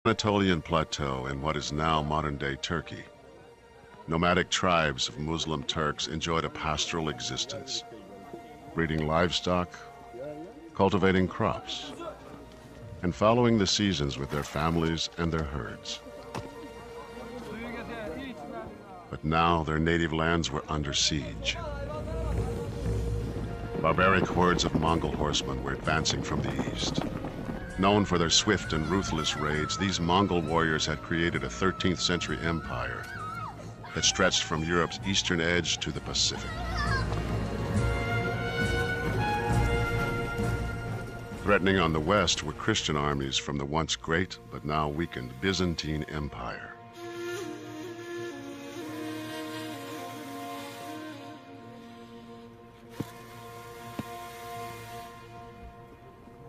Anatolian plateau in what is now modern-day Turkey. Nomadic tribes of Muslim Turks enjoyed a pastoral existence, breeding livestock, cultivating crops, and following the seasons with their families and their herds. But now their native lands were under siege. Barbaric hordes of Mongol horsemen were advancing from the east. Known for their swift and ruthless raids, these Mongol warriors had created a 13th century empire that stretched from Europe's eastern edge to the Pacific. Threatening on the west were Christian armies from the once great but now weakened Byzantine Empire.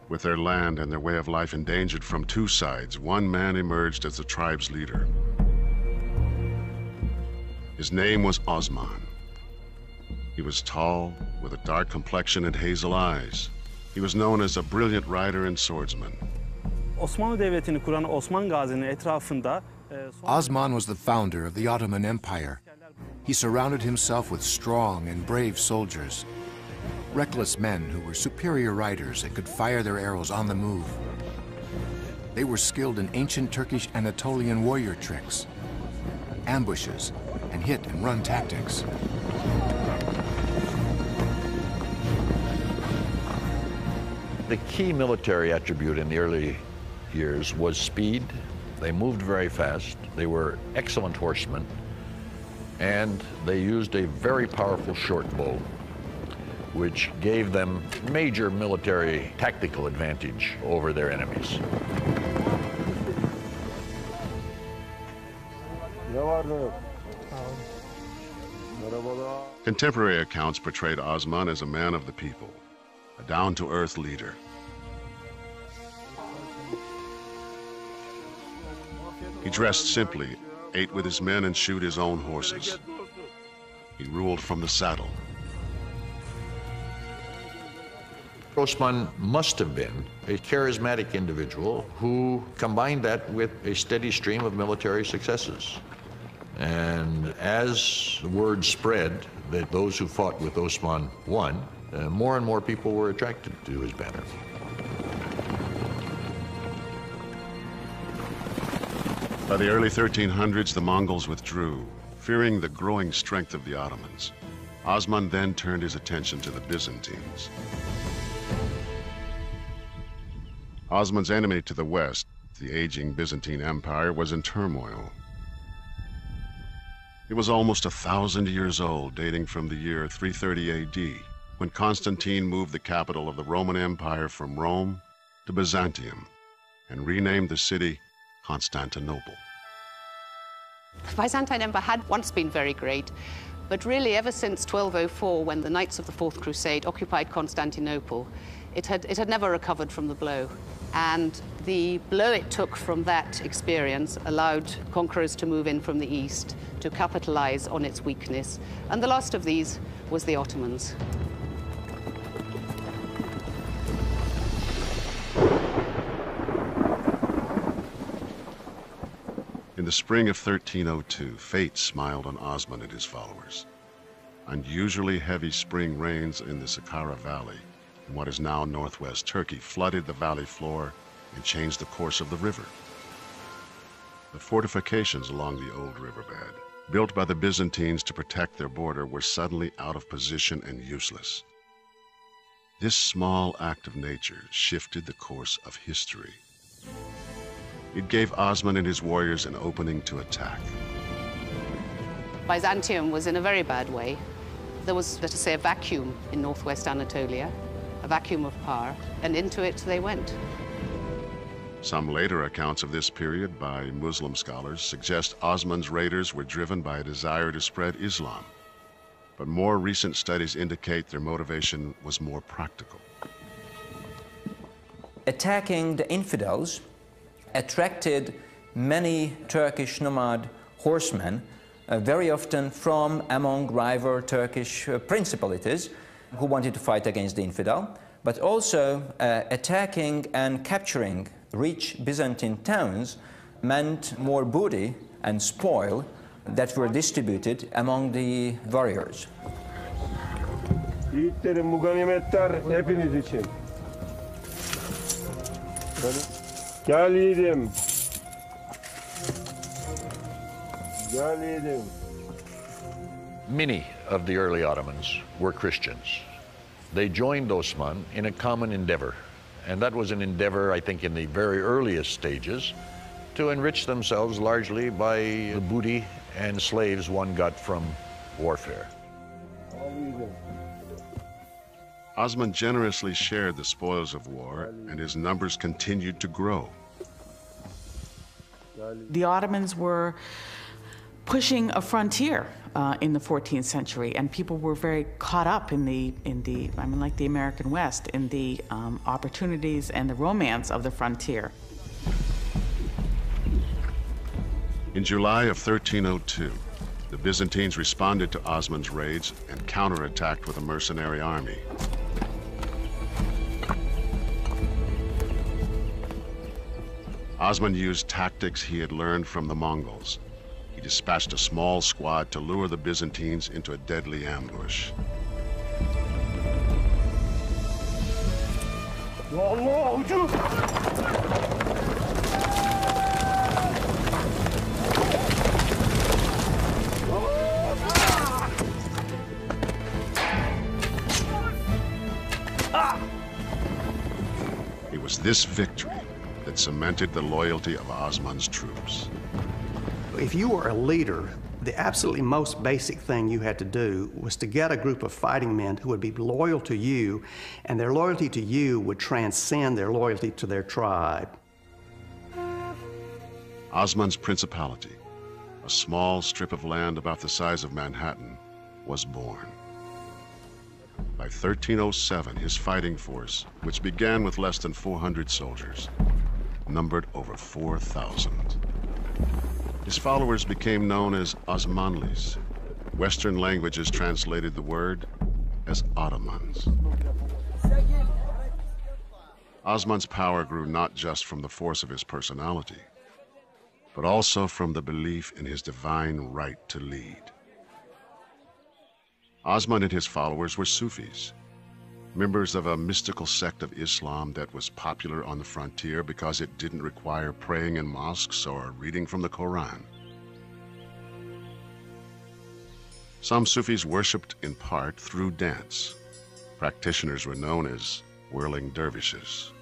With their land and their way of life endangered from two sides, one man emerged as the tribe's leader. His name was Osman. He was tall, with a dark complexion and hazel eyes. He was known as a brilliant rider and swordsman. Osmanlı Devleti'ni kuran Osman Gazi'nin etrafında Osman was the founder of the Ottoman Empire. He surrounded himself with strong and brave soldiers, reckless men who were superior riders and could fire their arrows on the move. They were skilled in ancient Turkish Anatolian warrior tricks, ambushes, and hit and run tactics. The key military attribute in the early years was speed. They moved very fast. They were excellent horsemen. And they used a very powerful short bow, which gave them major military tactical advantage over their enemies. Contemporary accounts portrayed Osman as a man of the people, a down-to-earth leader. He dressed simply, ate with his men, and shoed his own horses. He ruled from the saddle. Osman must have been a charismatic individual who combined that with a steady stream of military successes. And as the word spread that those who fought with Osman won, more and more people were attracted to his banner. By the early 1300s, the Mongols withdrew, fearing the growing strength of the Ottomans. Osman then turned his attention to the Byzantines. Osman's enemy to the west, the aging Byzantine Empire, was in turmoil. It was almost 1,000 years old, dating from the year 330 AD, when Constantine moved the capital of the Roman Empire from Rome to Byzantium and renamed the city Constantinople. The Byzantine Empire had once been very great, but really ever since 1204, when the Knights of the Fourth Crusade occupied Constantinople, it had never recovered from the blow. And the blow it took from that experience allowed conquerors to move in from the east to capitalize on its weakness. And the last of these was the Ottomans. In the spring of 1302, fate smiled on Osman and his followers. Unusually heavy spring rains in the Saqqara Valley, in what is now northwest Turkey, flooded the valley floor and changed the course of the river. The fortifications along the old riverbed, built by the Byzantines to protect their border, were suddenly out of position and useless. This small act of nature shifted the course of history. It gave Osman and his warriors an opening to attack. Byzantium was in a very bad way. There was, let us say, a vacuum in northwest Anatolia, a vacuum of power, and into it they went. Some later accounts of this period by Muslim scholars suggest Osman's raiders were driven by a desire to spread Islam, but more recent studies indicate their motivation was more practical. Attacking the infidels attracted many Turkish nomad horsemen, very often from among rival Turkish principalities who wanted to fight against the infidel, but also attacking and capturing rich Byzantine towns meant more booty and spoil that were distributed among the warriors. Yiğitlerim, bu ganimetler hepiniz için. Gel yiğidim. Gel yiğidim. Many of the early Ottomans were Christians. They joined Osman in a common endeavor, and that was an endeavor, I think, in the very earliest stages, to enrich themselves largely by the booty and slaves one got from warfare. Osman generously shared the spoils of war, and his numbers continued to grow. The Ottomans were pushing a frontier in the 14th century, and people were very caught up in the I mean, like the American West, in the opportunities and the romance of the frontier. In July of 1302, the Byzantines responded to Osman's raids and counterattacked with a mercenary army. Osman used tactics he had learned from the Mongols. He dispatched a small squad to lure the Byzantines into a deadly ambush. It was this victory that cemented the loyalty of Osman's troops. If you were a leader, the absolutely most basic thing you had to do was to get a group of fighting men who would be loyal to you, and their loyalty to you would transcend their loyalty to their tribe. Osman's principality, a small strip of land about the size of Manhattan, was born. By 1307, his fighting force, which began with less than 400 soldiers, numbered over 4,000. His followers became known as Osmanlis. Western languages translated the word as Ottomans. Osman's power grew not just from the force of his personality, but also from the belief in his divine right to lead. Osman and his followers were Sufis, members of a mystical sect of Islam that was popular on the frontier because it didn't require praying in mosques or reading from the Quran. Some Sufis worshipped in part through dance. Practitioners were known as whirling dervishes.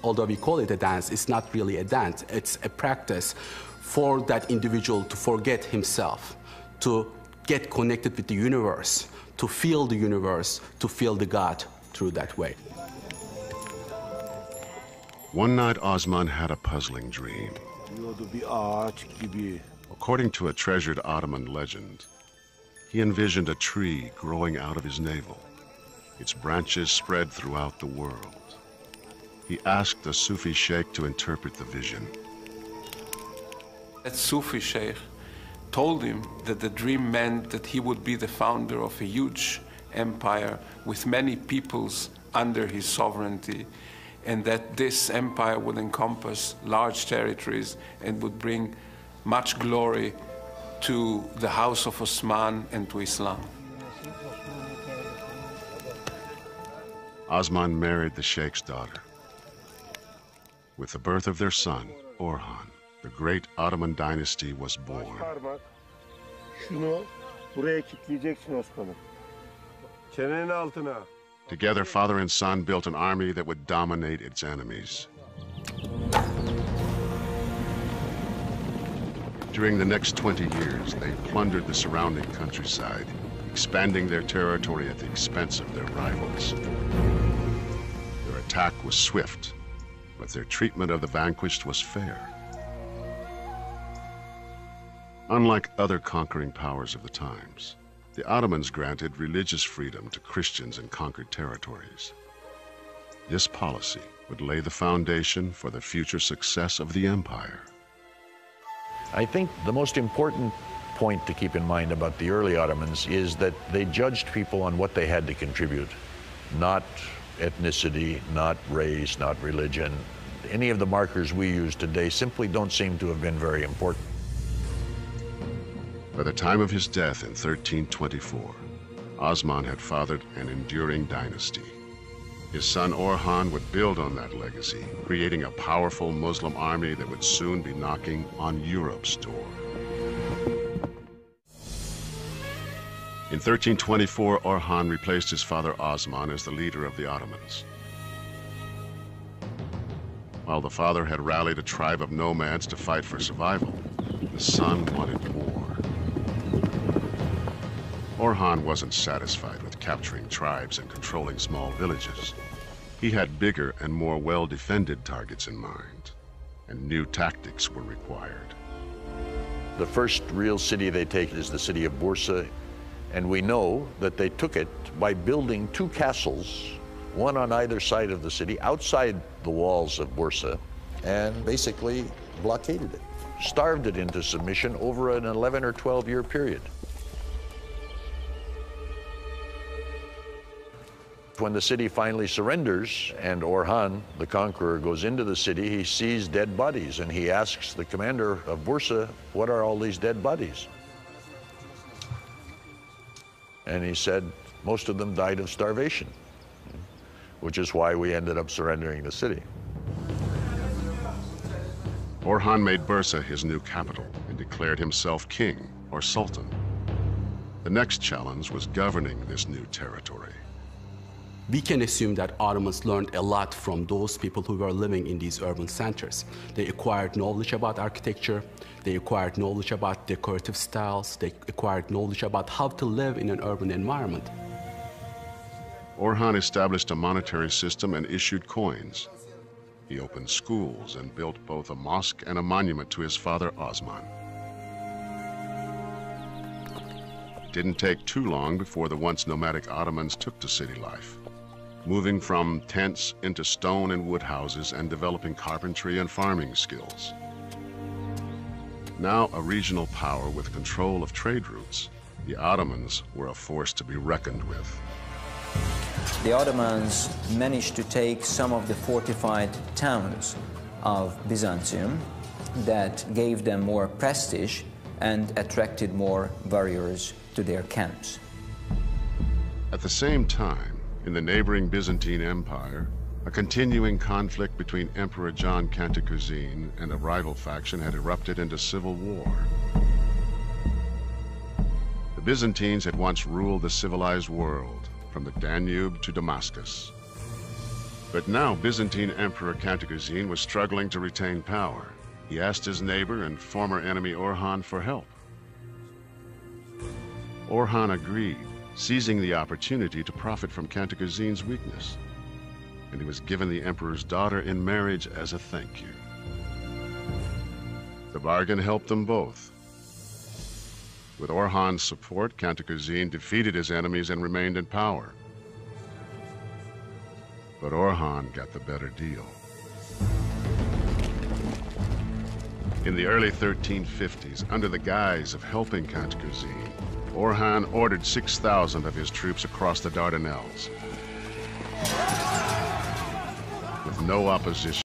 Although we call it a dance, it's not really a dance. It's a practice for that individual to forget himself, to get connected with the universe, to feel the universe, to feel the God through that way. One night, Osman had a puzzling dream. According to a treasured Ottoman legend, he envisioned a tree growing out of his navel. Its branches spread throughout the world. He asked a Sufi sheikh to interpret the vision. That Sufi sheikh told him that the dream meant that he would be the founder of a huge empire with many peoples under his sovereignty, and that this empire would encompass large territories and would bring much glory to the House of Osman and to Islam. Osman married the sheikh's daughter. With the birth of their son, Orhan, the great Ottoman dynasty was born. Together, father and son built an army that would dominate its enemies. During the next 20 years, they plundered the surrounding countryside, expanding their territory at the expense of their rivals. Their attack was swift, but their treatment of the vanquished was fair. Unlike other conquering powers of the times, the Ottomans granted religious freedom to Christians in conquered territories. This policy would lay the foundation for the future success of the empire. I think the most important point to keep in mind about the early Ottomans is that they judged people on what they had to contribute, not ethnicity, not race, not religion, Any of the markers we use today simply don't seem to have been very important. By the time of his death in 1324, Osman had fathered an enduring dynasty. His son Orhan would build on that legacy, creating a powerful Muslim army that would soon be knocking on Europe's door. In 1324, Orhan replaced his father Osman as the leader of the Ottomans. While the father had rallied a tribe of nomads to fight for survival, the son wanted more. Orhan wasn't satisfied with capturing tribes and controlling small villages. He had bigger and more well-defended targets in mind, and new tactics were required. The first real city they take is the city of Bursa, and we know that they took it by building two castles, one on either side of the city, outside the walls of Bursa, and basically blockaded it, starved it into submission over an 11 or 12-year period. When the city finally surrenders and Orhan, the conqueror, goes into the city, he sees dead bodies and he asks the commander of Bursa, "What are all these dead bodies?" And he said, "Most of them died of starvation," which is why we ended up surrendering the city. Orhan made Bursa his new capital and declared himself king or sultan. The next challenge was governing this new territory. We can assume that Ottomans learned a lot from those people who were living in these urban centers. They acquired knowledge about architecture, they acquired knowledge about decorative styles, they acquired knowledge about how to live in an urban environment. Orhan established a monetary system and issued coins. He opened schools and built both a mosque and a monument to his father Osman. It didn't take too long before the once nomadic Ottomans took to city life, moving from tents into stone and wood houses and developing carpentry and farming skills. Now a regional power with control of trade routes, the Ottomans were a force to be reckoned with. The Ottomans managed to take some of the fortified towns of Byzantium that gave them more prestige and attracted more warriors to their camps. At the same time, in the neighboring Byzantine Empire, a continuing conflict between Emperor John Cantacuzene and a rival faction had erupted into civil war. The Byzantines had once ruled the civilized world, from the Danube to Damascus. But now Byzantine Emperor Cantacuzene was struggling to retain power. He asked his neighbor and former enemy Orhan for help. Orhan agreed, seizing the opportunity to profit from Cantacuzene's weakness. And he was given the emperor's daughter in marriage as a thank you. The bargain helped them both. With Orhan's support, Cantacuzene defeated his enemies and remained in power. But Orhan got the better deal. In the early 1350s, under the guise of helping Cantacuzene, Orhan ordered 6,000 of his troops across the Dardanelles. With no opposition,